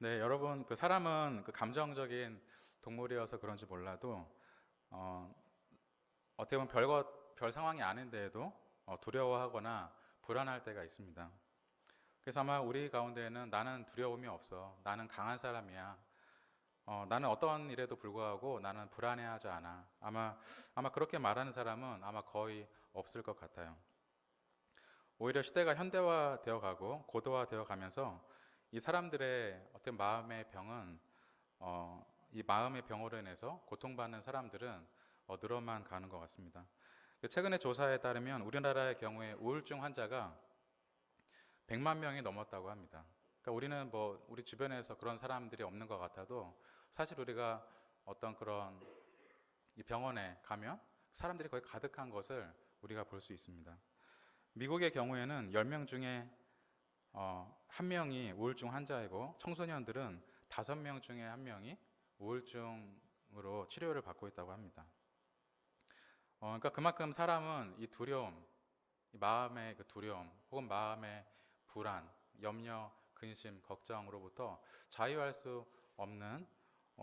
네, 여러분, 그 사람은 그 감정적인 동물이어서 그런지 몰라도, 어, 어떻게 보면 별 상황이 아닌데에도 두려워하거나 불안할 때가 있습니다. 그래서 아마 우리 가운데에는 나는 두려움이 없어. 나는 강한 사람이야. 나는 어떤 일에도 불구하고 나는 불안해하지 않아. 아마 그렇게 말하는 사람은 아마 거의 없을 것 같아요. 오히려 시대가 현대화되어 가고 고도화되어 가면서 이 사람들의 어떤 마음의 병은 이 마음의 병으로 인해서 고통받는 사람들은 늘어만 가는 것 같습니다. 최근의 조사에 따르면 우리나라의 경우에 우울증 환자가 100만 명이 넘었다고 합니다. 그러니까 우리는 뭐 우리 주변에서 그런 사람들이 없는 것 같아도 사실 우리가 어떤 그런 이 병원에 가면 사람들이 거의 가득한 것을 우리가 볼 수 있습니다. 미국의 경우에는 10명 중에 1명이 우울증 환자이고 청소년들은 5명 중에 1명이 우울증으로 치료를 받고 있다고 합니다. 그러니까 그만큼 사람은 이 두려움, 이 마음의 그 두려움, 혹은 마음의 불안, 염려, 근심, 걱정으로부터 자유할 수 없는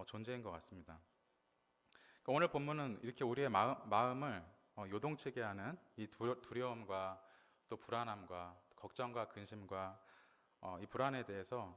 존재인 것 같습니다. 그러니까 오늘 본문은 이렇게 우리의 마음을 요동치게 하는 이 두려움과 또 불안함과 걱정과 근심과 이 불안에 대해서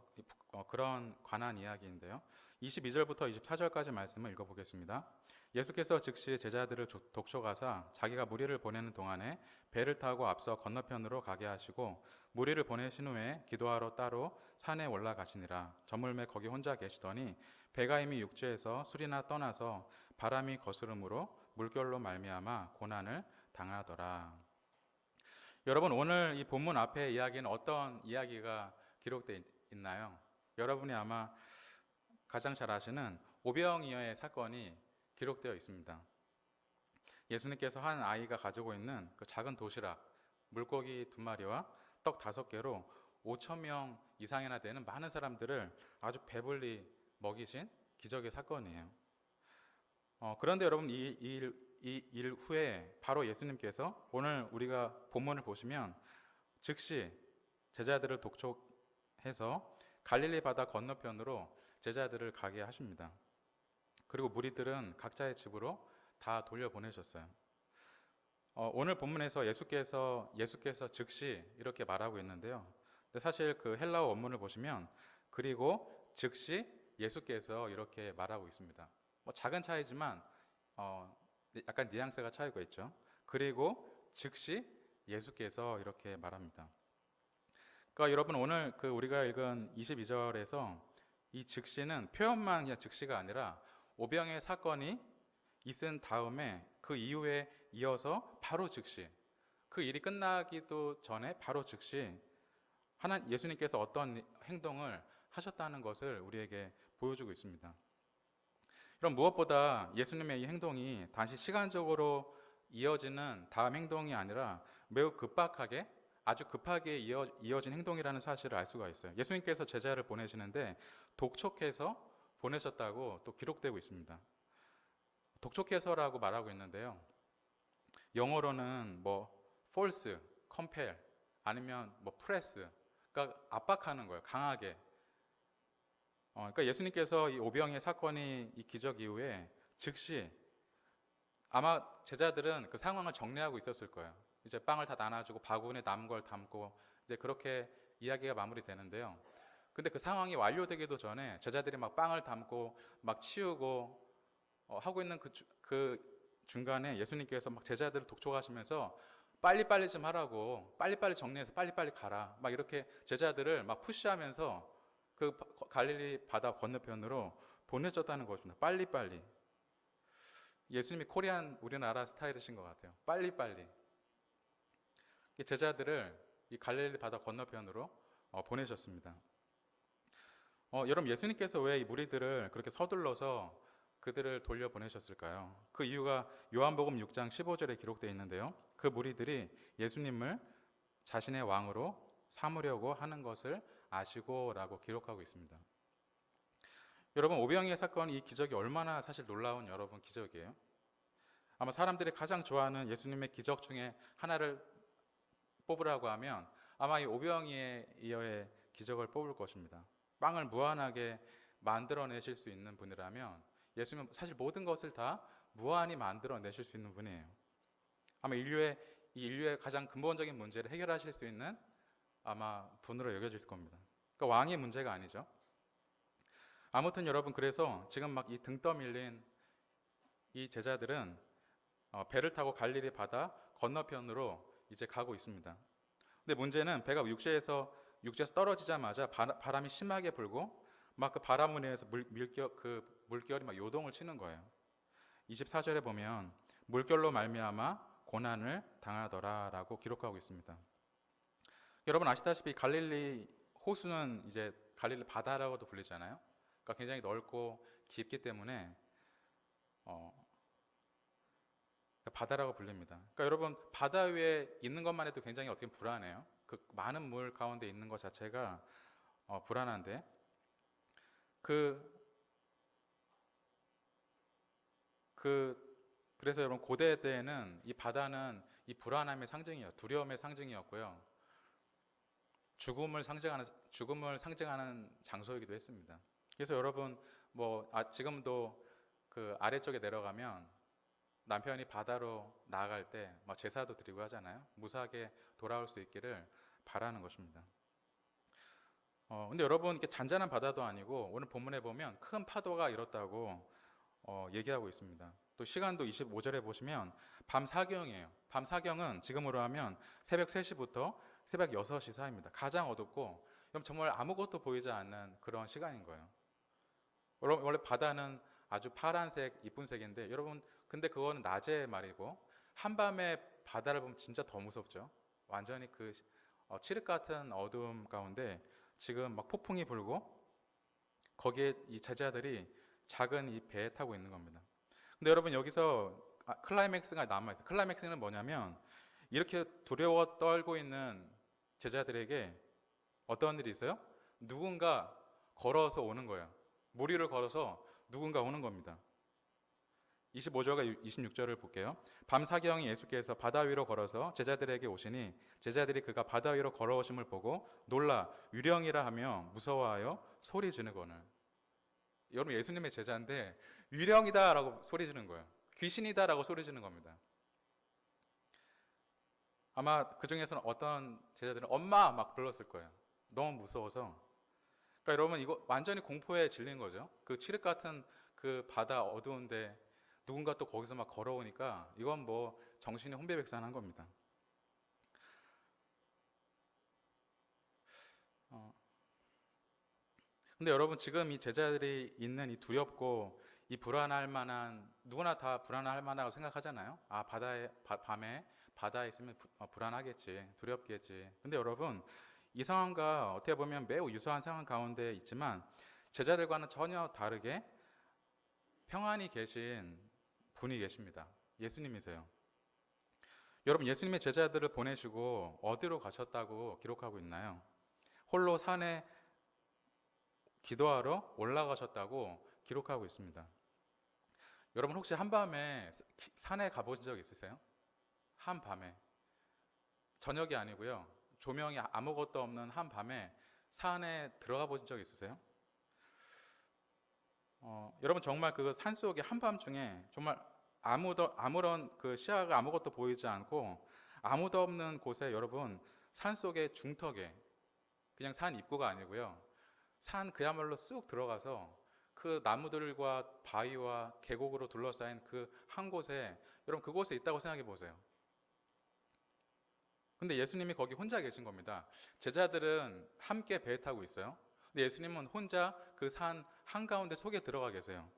그런 관한 이야기인데요. 22절부터 24절까지 말씀을 읽어보겠습니다. 예수께서 즉시 제자들을 독촉하사 자기가 무리를 보내는 동안에 배를 타고 앞서 건너편으로 가게 하시고 무리를 보내신 후에 기도하러 따로 산에 올라가시니라. 저물매 거기 혼자 계시더니 배가 이미 육지에서 수리나 떠나서 바람이 거스름으로 물결로 말미암아 고난을 당하더라. 여러분, 오늘 이 본문 앞에 이야기는 어떤 이야기가 기록되어 있나요? 여러분이 아마 가장 잘 아시는 오병이어의 사건이 기록되어 있습니다. 예수님께서 한 아이가 가지고 있는 그 작은 도시락, 물고기 2마리와 떡 5개로 5천 명 이상이나 되는 많은 사람들을 아주 배불리 먹이신 기적의 사건이에요. 그런데 여러분, 이 일 후에 바로 예수님께서 오늘 우리가 본문을 보시면 즉시 제자들을 독촉해서 갈릴리 바다 건너편으로 제자들을 가게 하십니다. 그리고 무리들은 각자의 집으로 다 돌려보내셨어요. 오늘 본문에서 예수께서 즉시 이렇게 말하고 있는데요. 근데 사실 그 헬라어 원문을 보시면 그리고 즉시 예수께서 이렇게 말하고 있습니다. 뭐 작은 차이지만 약간 뉘앙스가 차이가 있죠. 그리고 즉시 예수께서 이렇게 말합니다. 그러니까 여러분 오늘 그 우리가 읽은 22절에서 이 즉시는 표현만 그냥 즉시가 아니라 오병의 사건이 있은 다음에 그 이후에 이어서 바로 즉시 그 일이 끝나기도 전에 바로 즉시 예수님께서 어떤 행동을 하셨다는 것을 우리에게 보여주고 있습니다. 그럼 무엇보다 예수님의 이 행동이 단지 시간적으로 이어지는 다음 행동이 아니라 매우 급박하게 아주 급하게 이어진 행동이라는 사실을 알 수가 있어요. 예수님께서 제자를 보내시는데 독촉해서 보내셨다고 또 기록되고 있습니다. 독촉해서라고 말하고 있는데요. 영어로는 뭐 force, compel 아니면 뭐 press, 그러니까 압박하는 거예요. 강하게. 그러니까 예수님께서 이 오병의 사건이 이 기적 이후에 즉시 아마 제자들은 그 상황을 정리하고 있었을 거예요. 이제 빵을 다 나눠주고 바구니에 남은 걸 담고 이제 그렇게 이야기가 마무리되는데요. 근데 그 상황이 완료되기도 전에 제자들이 막 빵을 담고 막 치우고 하고 있는 그 중간에 예수님께서 막 제자들을 독촉하시면서 빨리빨리 좀 하라고 빨리빨리 정리해서 빨리빨리 가라 막 이렇게 제자들을 막 푸시하면서 그 갈릴리 바다 건너편으로 보내줬다는 것입니다. 빨리빨리. 예수님이 우리나라 스타일이신 것 같아요. 빨리빨리. 제자들을 이 갈릴리 바다 건너편으로 보내셨습니다. 여러분, 예수님께서 왜 이 무리들을 그렇게 서둘러서 그들을 돌려보내셨을까요? 그 이유가 요한복음 6장 15절에 기록되어 있는데요. 그 무리들이 예수님을 자신의 왕으로 삼으려고 하는 것을 아시고라고 기록하고 있습니다. 여러분, 오병이의 사건 이 기적이 얼마나 사실 놀라운 여러분 기적이에요. 아마 사람들이 가장 좋아하는 예수님의 기적 중에 하나를 뽑으라고 하면 아마 이 오병이어의 기적을 뽑을 것입니다. 빵을 무한하게 만들어내실 수 있는 분이라면 예수님은 사실 모든 것을 다 무한히 만들어내실 수 있는 분이에요. 아마 인류의 가장 근본적인 문제를 해결하실 수 있는 아마 분으로 여겨질 겁니다. 그러니까 왕의 문제가 아니죠. 아무튼 여러분, 그래서 지금 막 이 등 떠밀린 이 제자들은 배를 타고 갈릴리 바다 건너편으로 이제 가고 있습니다. 근데 문제는 배가 육지에서 떨어지자마자 바람이 심하게 불고 막 그 바람으로 인해서 그 물결이 막 요동을 치는 거예요. 24절에 보면 물결로 말미암아 고난을 당하더라라고 기록하고 있습니다. 여러분 아시다시피 갈릴리 호수는 이제 갈릴리 바다라고도 불리잖아요. 그러니까 굉장히 넓고 깊기 때문에 바다라고 불립니다. 그러니까 여러분 바다 위에 있는 것만 해도 굉장히 어떻게 불안해요. 그 많은 물 가운데 있는 것 자체가 불안한데 그래서 여러분 고대 때에는 이 바다는 이 불안함의 상징이었고 두려움의 상징이었고요. 죽음을 상징하는 장소이기도 했습니다. 그래서 여러분 지금도 그 아래쪽에 내려가면 남편이 바다로 나아갈 때 막 제사도 드리고 하잖아요. 무사하게 돌아올 수 있기를 바라는 것입니다. 근데 여러분 이렇게 잔잔한 바다도 아니고 오늘 본문에 보면 큰 파도가 일었다고 얘기하고 있습니다. 또 시간도 25절에 보시면 밤 사경이에요. 밤 사경은 지금으로 하면 새벽 3시부터 새벽 6시 사이입니다. 가장 어둡고 정말 아무것도 보이지 않는 그런 시간인 거예요. 원래 바다는 아주 파란색, 이쁜 색인데 여러분 근데 그거는 낮에 말이고 한밤에 바다를 보면 진짜 더 무섭죠. 완전히 그 칠흑 같은 어두움 가운데 지금 막 폭풍이 불고 거기에 이 제자들이 작은 이 배에 타고 있는 겁니다. 근데 여러분 여기서 클라이맥스가 남아있어요. 클라이맥스는 뭐냐면 이렇게 두려워 떨고 있는 제자들에게 어떤 일이 있어요? 누군가 걸어서 오는 거예요. 무리를 걸어서 누군가 오는 겁니다. 25절과 26절을 볼게요. 밤 사경이 예수께서 바다 위로 걸어서 제자들에게 오시니 제자들이 그가 바다 위로 걸어오심을 보고 놀라 유령이라 하며 무서워하여 소리 지르거늘. 여러분 예수님의 제자인데 유령이다라고 소리 지르는 거예요. 귀신이다라고 소리 지르는 겁니다. 아마 그 중에서는 어떤 제자들은 엄마 막 불렀을 거예요. 너무 무서워서. 그러니까 여러분 이거 완전히 공포에 질린 거죠. 그 칠흑 같은 그 바다 어두운데 누군가 또 거기서 막 걸어오니까 이건 뭐 정신이 혼비백산한 겁니다. 근데 여러분 지금 이 제자들이 있는 이 두렵고 이 불안할 만한 누구나 다 불안할 만하다고 생각하잖아요. 밤에 바다에 있으면 불안하겠지, 두렵겠지. 근데 여러분 이 상황과 어떻게 보면 매우 유사한 상황 가운데 있지만 제자들과는 전혀 다르게 평안히 계신 분이 계십니다. 예수님이세요. 여러분 예수님의 제자들을 보내시고 어디로 가셨다고 기록하고 있나요? 홀로 산에 기도하러 올라가셨다고 기록하고 있습니다. 여러분 혹시 한밤에 산에 가보신 적 있으세요? 한밤에 저녁이 아니고요. 조명이 아무것도 없는 한밤에 산에 들어가 보신 적 있으세요? 여러분 정말 그 산속에 한밤중에 정말 아무런 그 시야가 아무것도 보이지 않고 아무도 없는 곳에 여러분 산속의 중턱에 그냥 산 입구가 아니고요. 산 그야말로 쑥 들어가서 그 나무들과 바위와 계곡으로 둘러싸인 그 한 곳에 여러분 그곳에 있다고 생각해 보세요. 근데 예수님이 거기 혼자 계신 겁니다. 제자들은 함께 배에 타고 있어요. 근데 예수님은 혼자 그 산 한가운데 속에 들어가 계세요.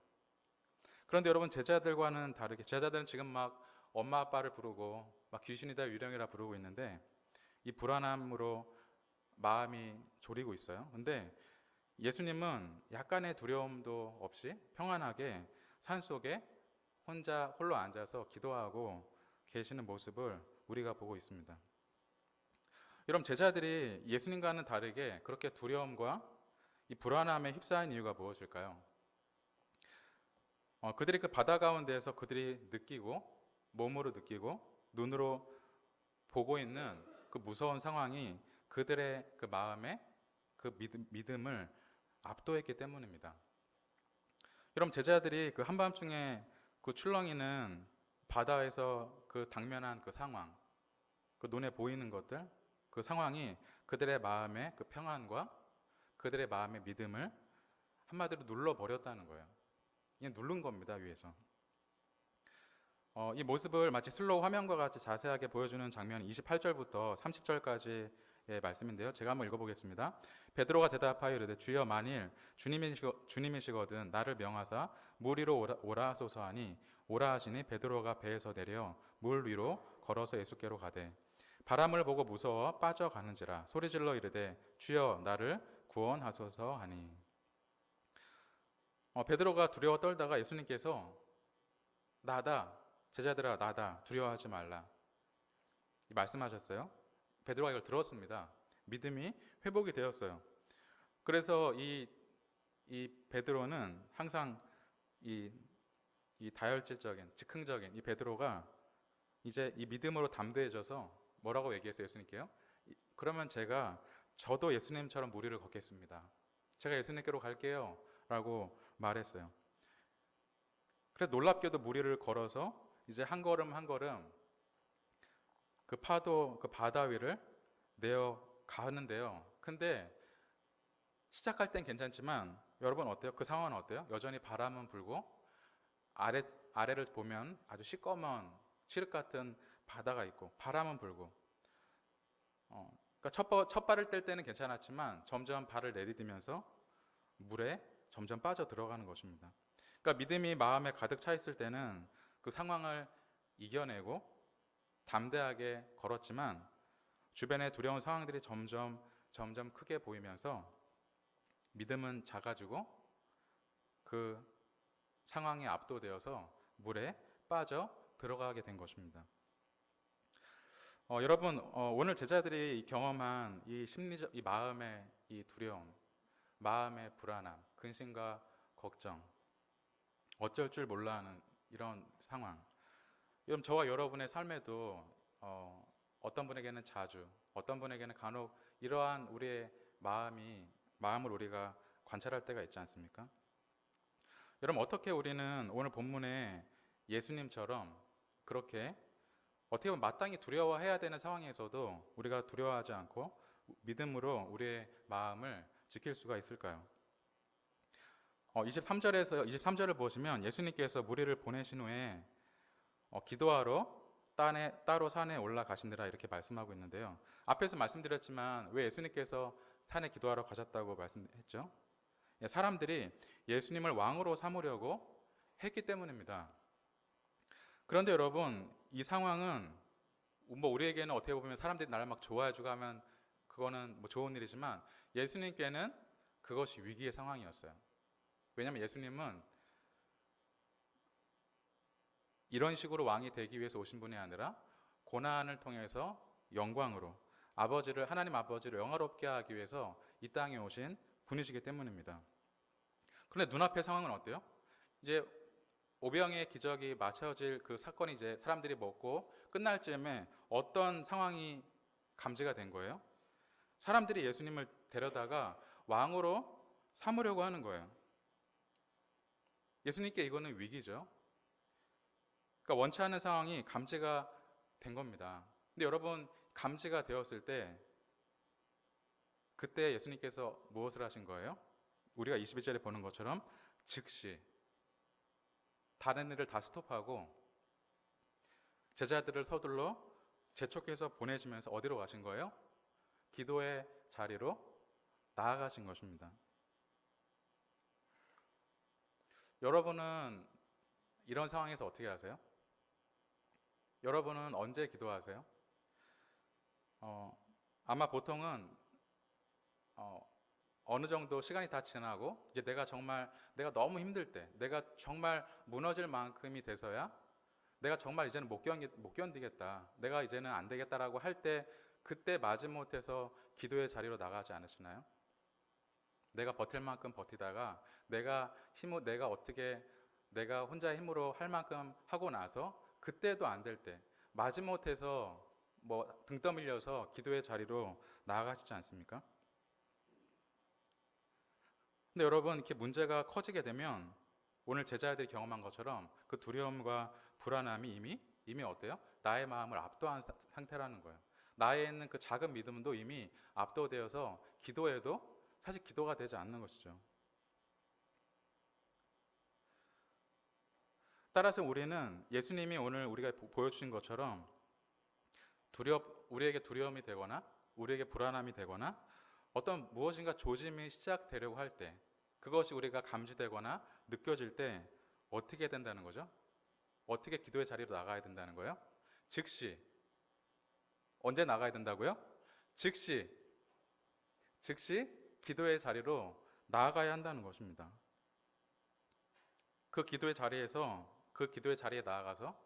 그런데 여러분 제자들과는 다르게 제자들은 지금 막 엄마 아빠를 부르고 막 귀신이다 유령이라 부르고 있는데 이 불안함으로 마음이 졸이고 있어요. 근데 예수님은 약간의 두려움도 없이 평안하게 산속에 혼자 홀로 앉아서 기도하고 계시는 모습을 우리가 보고 있습니다. 여러분 제자들이 예수님과는 다르게 그렇게 두려움과 이 불안함에 휩싸인 이유가 무엇일까요? 그들이 그 바다 가운데에서 그들이 느끼고 몸으로 느끼고 눈으로 보고 있는 그 무서운 상황이 그들의 그 마음에 그 믿음을 압도했기 때문입니다. 여러분, 제자들이 그 한밤중에 그 출렁이는 바다에서 그 당면한 그 상황, 그 눈에 보이는 것들, 그 상황이 그들의 마음의 그 평안과 그들의 마음의 믿음을 한마디로 눌러버렸다는 거예요. 그냥 누른 겁니다, 위에서. 이 모습을 마치 슬로우 화면과 같이 자세하게 보여주는 장면이 28절부터 30절까지의 말씀인데요. 제가 한번 읽어보겠습니다. 베드로가 대답하여 이르되 주여 만일 주님이시거든 나를 명하사 물 위로 오라 하소서 하니 오라 하시니 베드로가 배에서 내려 물 위로 걸어서 예수께로 가되 바람을 보고 무서워 빠져가는지라 소리질러 이르되 주여 나를 구원하소서 하니. 베드로가 두려워 떨다가 예수님께서 나다, 제자들아 나다, 두려워하지 말라 말씀하셨어요. 베드로가 이걸 들었습니다. 믿음이 회복이 되었어요. 그래서 이 베드로는 항상 이 다혈질적인 즉흥적인 이 베드로가 이제 이 믿음으로 담대해져서 뭐라고 얘기했어요, 예수님께요? 그러면 저도 예수님처럼 물 위를 걷겠습니다. 제가 예수님께로 갈게요 라고 말했어요. 그래서 놀랍게도 물 위를 걸어서 이제 한 걸음 한 걸음 그 파도, 그 바다 위를 내어 가는데요. 근데 시작할 땐 괜찮지만 여러분 어때요? 그 상황은 어때요? 여전히 바람은 불고 아래를 보면 아주 시꺼먼 칠흑 같은 바다가 있고 바람은 불고 그러니까 첫 발을 뗄 때는 괜찮았지만 점점 발을 내디디면서 물에 점점 빠져 들어가는 것입니다. 그러니까 믿음이 마음에 가득 차 있을 때는 그 상황을 이겨내고 담대하게 걸었지만 주변의 두려운 상황들이 점점 크게 보이면서 믿음은 작아지고 그 상황에 압도되어서 물에 빠져 들어가게 된 것입니다. 여러분, 오늘 제자들이 경험한 이 심리적, 이 마음의 이 두려움, 마음의 불안함, 근심과 걱정, 어쩔 줄 몰라 하는 이런 상황. 여러분, 저와 여러분의 삶에도 어떤 분에게는 자주, 어떤 분에게는 간혹 이러한 우리의 마음을 우리가 관찰할 때가 있지 않습니까? 여러분, 어떻게 우리는 오늘 본문에 예수님처럼 그렇게 어떻게 보면 마땅히 두려워해야 되는 상황에서도 우리가 두려워하지 않고 믿음으로 우리의 마음을 지킬 수가 있을까요? 23절을 보시면 예수님께서 무리를 보내신 후에 기도하러 따로 산에 올라가시느라 이렇게 말씀하고 있는데요. 앞에서 말씀드렸지만 왜 예수님께서 산에 기도하러 가셨다고 말씀했죠? 사람들이 예수님을 왕으로 삼으려고 했기 때문입니다. 그런데 여러분, 이 상황은 우리에게는 어떻게 보면 사람들이 나를 막 좋아해주고 하면 그거는 좋은 일이지만 예수님께는 그것이 위기의 상황이었어요. 왜냐하면 예수님은 이런 식으로 왕이 되기 위해서 오신 분이 아니라 고난을 통해서 영광으로 하나님 아버지를 영화롭게 하기 위해서 이 땅에 오신 분이시기 때문입니다. 그런데 눈앞의 상황은 어때요? 이제 오병이의 기적이 맞춰질 그 사건이 이제 사람들이 먹고 끝날 즈음에 어떤 상황이 감지가 된 거예요? 사람들이 예수님을 데려다가 왕으로 삼으려고 하는 거예요. 예수님께 이거는 위기죠. 그러니까 원치 않는 상황이 감지가 된 겁니다. 근데 여러분, 감지가 되었을 때 그때 예수님께서 무엇을 하신 거예요? 우리가 22절에 보는 것처럼 즉시 다른 일을 다 스톱하고 제자들을 서둘러 재촉해서 보내시면서 어디로 가신 거예요? 기도의 자리로 나아가신 것입니다. 여러분은 이런 상황에서 어떻게 하세요? 여러분은 언제 기도하세요? 아마 보통은 어느 정도 시간이 다 지나고 이제 내가 너무 힘들 때, 내가 정말 무너질 만큼이 돼서야 내가 정말 이제는 못 견디겠다, 내가 이제는 안 되겠다라고 할 때 그때 마지못해서 기도의 자리로 나가지 않으시나요? 내가 버틸 만큼 버티다가 내가 혼자 힘으로 할 만큼 하고 나서 그때도 안 될 때 마지못해서 등 떠밀려서 기도의 자리로 나아가시지 않습니까? 근데 여러분, 이렇게 문제가 커지게 되면 오늘 제자들이 경험한 것처럼 그 두려움과 불안함이 이미 어때요? 나의 마음을 압도한 상태라는 거예요. 나에 있는 그 작은 믿음도 이미 압도되어서 기도해도 사실 기도가 되지 않는 것이죠. 따라서 우리는 예수님이 오늘 우리가 보여주신 것처럼 우리에게 두려움이 되거나 우리에게 불안함이 되거나 어떤 무엇인가 조짐이 시작되려고 할 때, 그것이 우리가 감지되거나 느껴질 때 어떻게 된다는 거죠? 어떻게 기도의 자리로 나가야 된다는 거예요? 즉시. 언제 나가야 된다고요? 즉시 기도의 자리로 나아가야 한다는 것입니다. 그 기도의 자리에 나아가서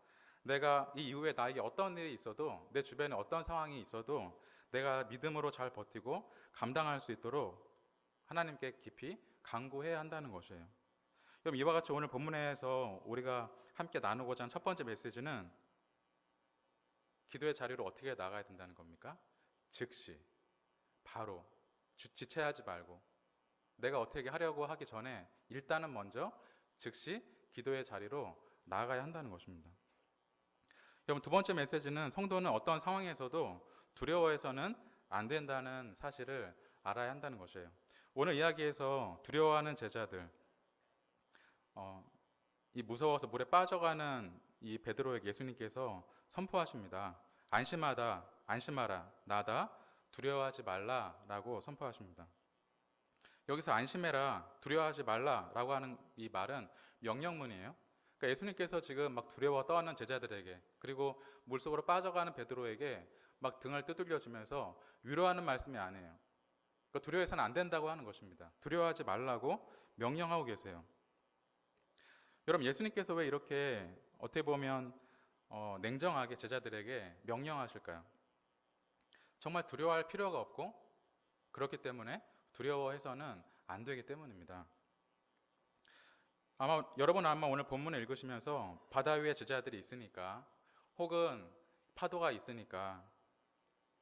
내가 이 이후에 나에게 어떤 일이 있어도, 내 주변에 어떤 상황이 있어도 내가 믿음으로 잘 버티고 감당할 수 있도록 하나님께 깊이 간구해야 한다는 것이에요. 그럼 이와 같이 오늘 본문에서 우리가 함께 나누고자 하는 첫 번째 메시지는 기도의 자리로 어떻게 나가야 된다는 겁니까? 즉시, 바로, 지체하지 말고 내가 어떻게 하려고 하기 전에 일단은 먼저 즉시 기도의 자리로 나아가야 한다는 것입니다. 여러분, 두 번째 메시지는 성도는 어떤 상황에서도 두려워해서는 안 된다는 사실을 알아야 한다는 것이에요. 오늘 이야기에서 두려워하는 제자들, 이 무서워서 물에 빠져가는 이 베드로에게 예수님께서 선포하십니다. 안심하라, 나다, 두려워하지 말라라고 선포하십니다. 여기서 안심해라, 두려워하지 말라라고 하는 이 말은 명령문이에요. 그러니까 예수님께서 지금 막 두려워 떠는 제자들에게, 그리고 물속으로 빠져가는 베드로에게 막 등을 두들겨 주면서 위로하는 말씀이 아니에요. 그러니까 두려워해서는 안 된다고 하는 것입니다. 두려워하지 말라고 명령하고 계세요. 여러분, 예수님께서 왜 이렇게 어떻게 보면 냉정하게 제자들에게 명령하실까요? 정말 두려워할 필요가 없고, 그렇기 때문에 두려워해서는 안 되기 때문입니다. 여러분은 오늘 본문을 읽으시면서 바다 위에 제자들이 있으니까, 혹은 파도가 있으니까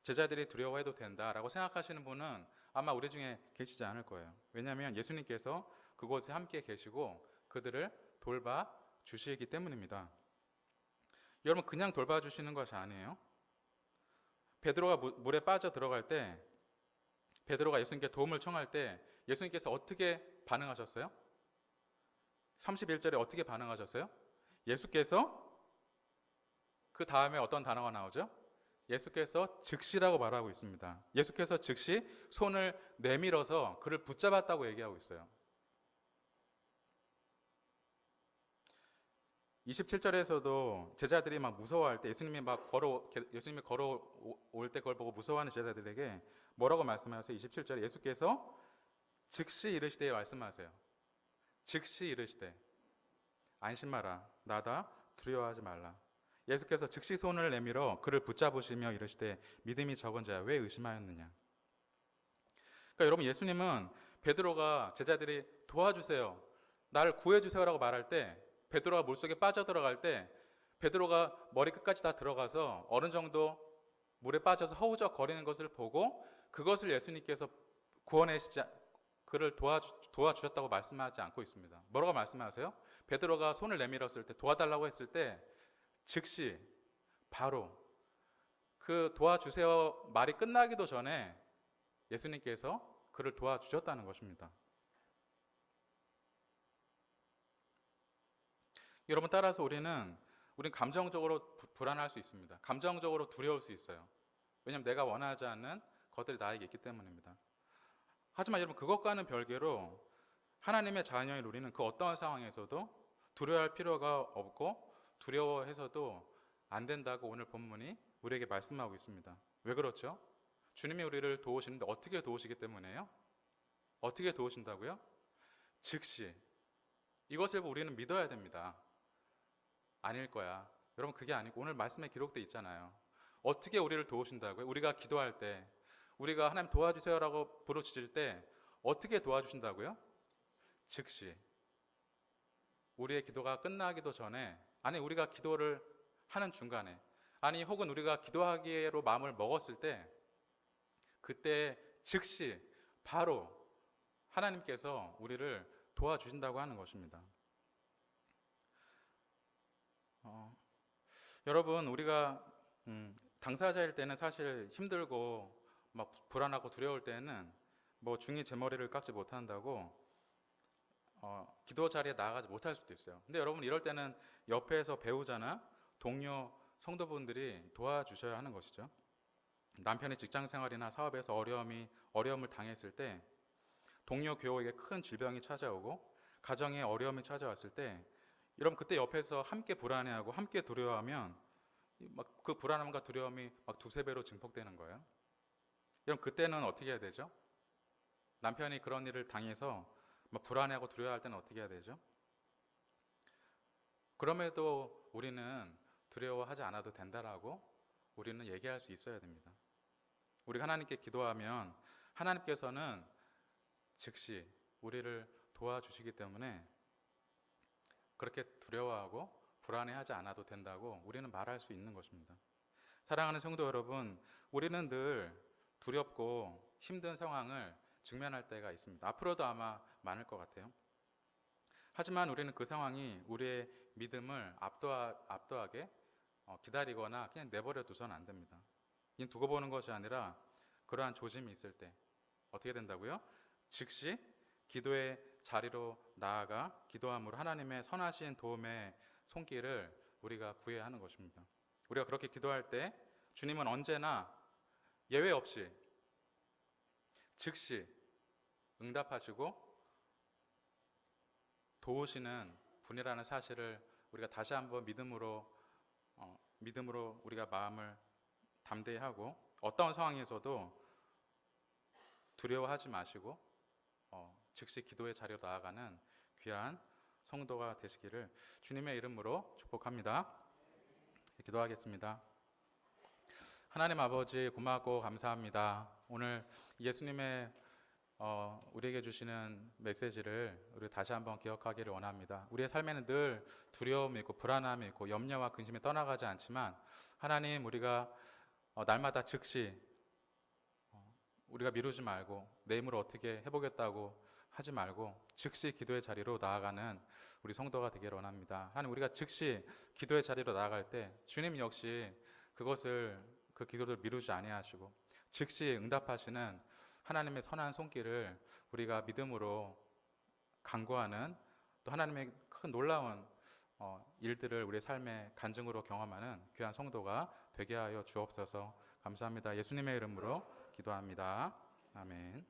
제자들이 두려워해도 된다라고 생각하시는 분은 아마 우리 중에 계시지 않을 거예요. 왜냐하면 예수님께서 그곳에 함께 계시고 그들을 돌봐 주시기 때문입니다. 여러분, 그냥 돌봐 주시는 것이 아니에요. 베드로가 물에 빠져 들어갈 때, 베드로가 예수님께 도움을 청할 때 예수님께서 어떻게 반응하셨어요? 31절에 어떻게 반응하셨어요? 예수께서, 그 다음에 어떤 단어가 나오죠? 예수께서 즉시라고 말하고 있습니다. 예수께서 즉시 손을 내밀어서 그를 붙잡았다고 얘기하고 있어요. 27절에서도 제자들이 막 무서워할 때, 예수님이 걸어올 때 그걸 보고 무서워하는 제자들에게 뭐라고 말씀하세요? 27절에 예수께서 즉시 이르시되 말씀하세요. 즉시 이르시되 안심하라, 나다, 두려워하지 말라. 예수께서 즉시 손을 내밀어 그를 붙잡으시며 이르시되 믿음이 적은 자야, 왜 의심하였느냐. 그러니까 여러분, 예수님은 베드로가, 제자들이 도와주세요, 나를 구해주세요라고 말할 때, 베드로가 물속에 빠져들어갈 때 베드로가 머리 끝까지 다 들어가서 어느 정도 물에 빠져서 허우적거리는 것을 보고 그것을 예수님께서 그를 도와주셨다고 말씀하지 않고 있습니다. 뭐라고 말씀하세요? 베드로가 손을 내밀었을 때, 도와달라고 했을 때 즉시 바로 그 도와주세요 말이 끝나기도 전에 예수님께서 그를 도와주셨다는 것입니다. 여러분, 따라서 우리는 감정적으로 불안할 수 있습니다. 감정적으로 두려울 수 있어요. 왜냐하면 내가 원하지 않는 것들이 나에게 있기 때문입니다. 하지만 여러분, 그것과는 별개로 하나님의 자녀인 우리는 그 어떠한 상황에서도 두려워할 필요가 없고 두려워해서도 안 된다고 오늘 본문이 우리에게 말씀하고 있습니다. 왜 그렇죠? 주님이 우리를 도우시는데 어떻게 도우시기 때문에요? 어떻게 도우신다고요? 즉시. 이것을 우리는 믿어야 됩니다. 아닐 거야. 여러분, 그게 아니고 오늘 말씀에 기록되어 있잖아요. 어떻게 우리를 도우신다고요? 우리가 기도할 때, 우리가 하나님 도와주세요라고 부르짖을 때 어떻게 도와주신다고요? 즉시. 우리의 기도가 끝나기도 전에, 아니 우리가 기도를 하는 중간에, 아니 혹은 우리가 기도하기로 마음을 먹었을 때, 그때 즉시 바로 하나님께서 우리를 도와주신다고 하는 것입니다. 여러분, 우리가 당사자일 때는 사실 힘들고 막 불안하고 두려울 때는 뭐 중이 제 머리를 깎지 못한다고 기도 자리에 나아가지 못할 수도 있어요. 근데 여러분, 이럴 때는 옆에서 배우자나 동료 성도분들이 도와주셔야 하는 것이죠. 남편이 직장 생활이나 사업에서 어려움을 당했을 때, 동료 교우에게 큰 질병이 찾아오고 가정에 어려움이 찾아왔을 때, 여러분 그때 옆에서 함께 불안해하고 함께 두려워하면 막 그 불안함과 두려움이 막 두세 배로 증폭되는 거예요. 여러분 그때는 어떻게 해야 되죠? 남편이 그런 일을 당해서 막 불안해하고 두려워할 때는 어떻게 해야 되죠? 그럼에도 우리는 두려워하지 않아도 된다라고 우리는 얘기할 수 있어야 됩니다. 우리가 하나님께 기도하면 하나님께서는 즉시 우리를 도와주시기 때문에 그렇게 두려워하고 불안해하지 않아도 된다고 우리는 말할 수 있는 것입니다. 사랑하는 성도 여러분, 우리는 늘 두렵고 힘든 상황을 직면할 때가 있습니다. 앞으로도 아마 많을 것 같아요. 하지만 우리는 그 상황이 우리의 믿음을 압도하게 기다리거나 그냥 내버려 두서는 안 됩니다. 이 두고 보는 것이 아니라 그러한 조짐이 있을 때 어떻게 된다고요? 즉시 기도의 자리로 나아가 기도함으로 하나님의 선하신 도움의 손길을 우리가 구해야 하는 것입니다. 우리가 그렇게 기도할 때 주님은 언제나 예외 없이 즉시 응답하시고 도우시는 분이라는 사실을 우리가 다시 한번 믿음으로 우리가 마음을 담대히 하고, 어떠한 상황에서도 두려워하지 마시고 즉시 기도의 자리로 나아가는 귀한 성도가 되시기를 주님의 이름으로 축복합니다. 기도하겠습니다. 하나님 아버지, 고맙고 감사합니다. 오늘 예수님의 우리에게 주시는 메시지를 우리 다시 한번 기억하기를 원합니다. 우리의 삶에는 늘 두려움이 있고 불안함이 있고 염려와 근심이 떠나가지 않지만, 하나님, 우리가 날마다 즉시 우리가 미루지 말고 내 힘으로 어떻게 해보겠다고 하지 말고 즉시 기도의 자리로 나아가는 우리 성도가 되기를 원합니다. 하나님, 우리가 즉시 기도의 자리로 나아갈 때 주님 역시 그 기도를 미루지 아니하시고 즉시 응답하시는 하나님의 선한 손길을 우리가 믿음으로 간구하는, 또 하나님의 큰 놀라운 일들을 우리의 삶의 간증으로 경험하는 귀한 성도가 되게 하여 주옵소서. 감사합니다. 예수님의 이름으로 기도합니다. 아멘.